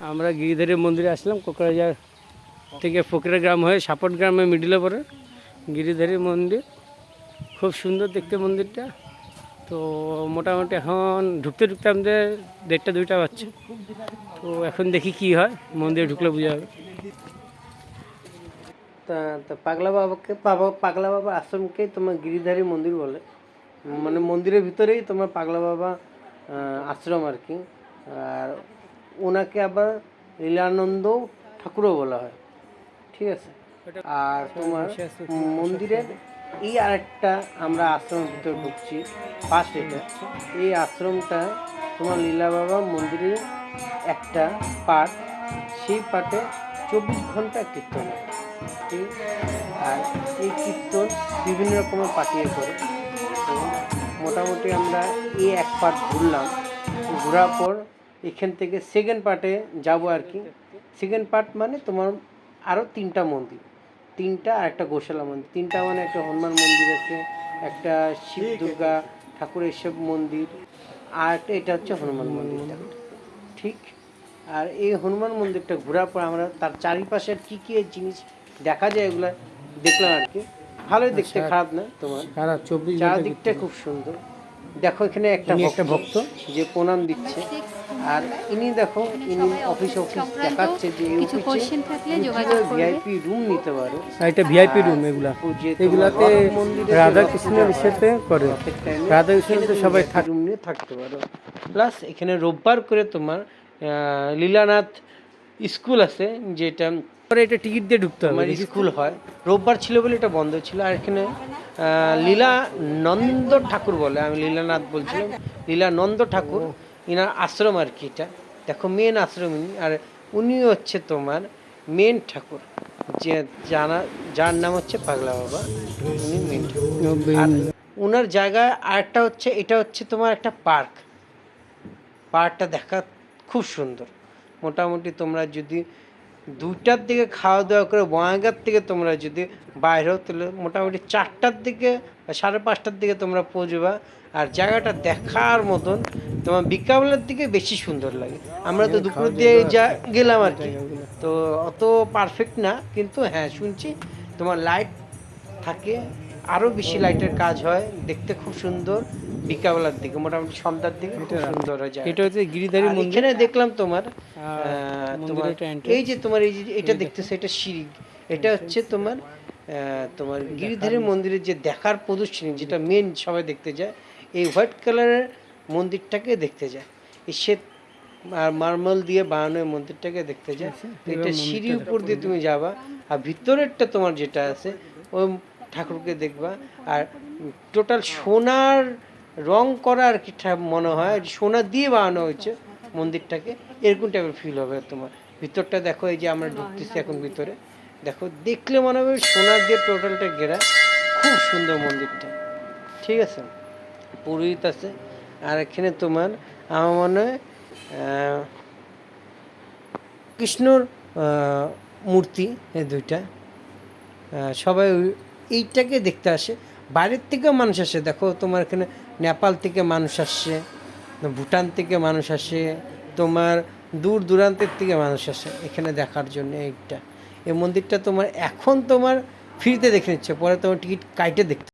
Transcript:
আমরা গিরিধারী মন্দিরে আসলাম কোকরাঝাড় থেকে ফকিরা গ্রাম হয়ে সাপট গ্রামে মিডিলে পরে গিরিধারী মন্দির। খুব সুন্দর দেখতে মন্দিরটা। তো মোটামুটি এখন ঢুকতে ঢুকতে আমাদের 1:30-2টা বাজছে। তো এখন দেখি কি হয়, মন্দিরে ঢুকলে বোঝা যাবে। তা পাগলা বাবা আশ্রমকেই তোমার গিরিধারী মন্দির বলে। মানে মন্দিরের ভিতরেই তোমার পাগলা বাবা আশ্রম আর কি। আর ওনাকে আবার লীলানন্দ ঠাকুরও বলা হয়, ঠিক আছে। আর তোমার মন্দিরের এই আরেকটা আমরা আশ্রমের ভিতরে ঢুকছি ফার্স্ট। এটা এই আশ্রমটা তোমার লীলা বাবা মন্দিরের একটা পাঠ, সেই পাঠে 24 ঘন্টা কীর্তন হয়, ঠিক। আর এই কীর্তন বিভিন্ন রকমের পাঠিয়ে করে। তো মোটামুটি আমরা এই এক পার্ট ঘুরলাম, ঘোরার পর এখান থেকে সেকেন্ড পার্টে যাব আর কি। সেকেন্ড পার্ট মানে তোমার আরও 3টা মন্দির, 3টা আর একটা গোশালা মন্দির। 3টা মানে একটা হনুমান মন্দির আছে, একটা শিব দুর্গা ঠাকুরের সব মন্দির, আর এটা হচ্ছে হনুমান মন্দির, ঠিক। আর এই হনুমান মন্দিরটা ঘোরার পর আমরা তার চারিপাশের কী কী জিনিস দেখা যায় এগুলো দেখলাম আর কি। ভালোই দেখতে, খারাপ না। তোমার চারদিকটা খুব সুন্দর। দেখো এখানে একটা ভক্ত যে প্রণাম দিচ্ছে, আর ইনি দেখো ইনি অফিস দেখাচ্ছে যে ভিআইপি রুম নিতে পারো। এটা ভিআইপি রুম, এগুলাতে রাধা কৃষ্ণের সাথে করে, রাধা কৃষ্ণের সবাই রুম নিয়ে থাকতে পারো। প্লাস এখানে রোববার করে তোমার লীলানাথ স্কুল আছে, যেটা এটা টিকিট দিয়ে ঢুকতে হবে, আমার স্কুল হয়। রোববার ছিল বলে এটা বন্ধ ছিল। আর এখানে লীলানন্দ ঠাকুর বলে, আমি লীলানাথ বলছিলাম, লীলানন্দ ঠাকুর ইনার আশ্রম আর কি। এটা দেখো মেন আশ্রম ইনি, আর উনি হচ্ছে তোমার মেন ঠাকুর, যে যার নাম হচ্ছে পাগলা বাবা, উনি মেন ঠাকুর। আর ওনার জায়গায় আরেকটা হচ্ছে, এটা হচ্ছে তোমার একটা পার্ক। পার্কটা দেখা খুব সুন্দর। মোটামুটি তোমরা যদি 2টার দিকে খাওয়া দাওয়া করে বয়াগার থেকে তোমরা যদি বাইরে হও, তাহলে মোটামুটি 4টার দিকে 5:30টার দিকে তোমরা পৌঁছবা। আর জায়গাটা দেখার মতন। তোমার বিকালের দিকে বেশি সুন্দর লাগে। আমরা তো দুপুর দিয়ে গেলাম আর কি, তো অত পারফেক্ট না, কিন্তু হ্যাঁ শুনছি তোমার লাইট থাকে, আরও বেশি লাইটের কাজ হয়, দেখতে খুব সুন্দর। বিকাবেলার দিকে মোটামুটি সন্ধ্যার দিকে খুব সুন্দর হয়ে যায়। এটা হচ্ছে গিরিধারী মন্দির। এখানে দেখলাম তোমার এই যে তোমার এই যে এটা দেখতেছো, এটা সিঁড়ি। এটা হচ্ছে তোমার তোমার গিরিধারী মন্দিরের যে দেখার প্রদর্শনী, যেটা মেন সবাই দেখতে যায়, এই হোয়াইট কালারের মন্দিরটাকে দেখতে যায়। এই শ্বেত আর মার্বেল দিয়ে বানানো মন্দিরটাকে দেখতে যায়। এটা সিঁড়ি উপর দিয়ে তুমি যাবা, আর ভিতরেরটা তোমার যেটা আছে ওই ঠাকুরকে দেখবা। আর টোটাল সোনার রং করা আর কি মনে হয়, সোনা দিয়ে বানানো হয়েছে মন্দিরটাকে, এরকম টাইপের ফিল হবে তোমার। ভিতরটা দেখো, এই যে আমরা ঢুকতেছি এখন ভিতরে, দেখো দেখলে মনে হবে সোনার দিয়ে টোটালটা ঘেরা। খুব সুন্দর মন্দিরটা, ঠিক আছে। পুরোহিত আছে, আর এখানে তোমার আমার মনে হয় কৃষ্ণর মূর্তি, এই 2টা। সবাই এইটাকে দেখতে আসে, বাইরের থেকেও মানুষ আসে। দেখো তোমার এখানে নেপাল থেকে মানুষ আসছে, ভুটান থেকে মানুষ আসে, তোমার দূর দূরান্তের থেকে মানুষ আসে এখানে দেখার জন্য। এই মন্দিরটা তোমার এখন তোমার ফ্রিতে দেখে নিচ্ছে, পরে তোমার টিকিট কাইটে দেখতে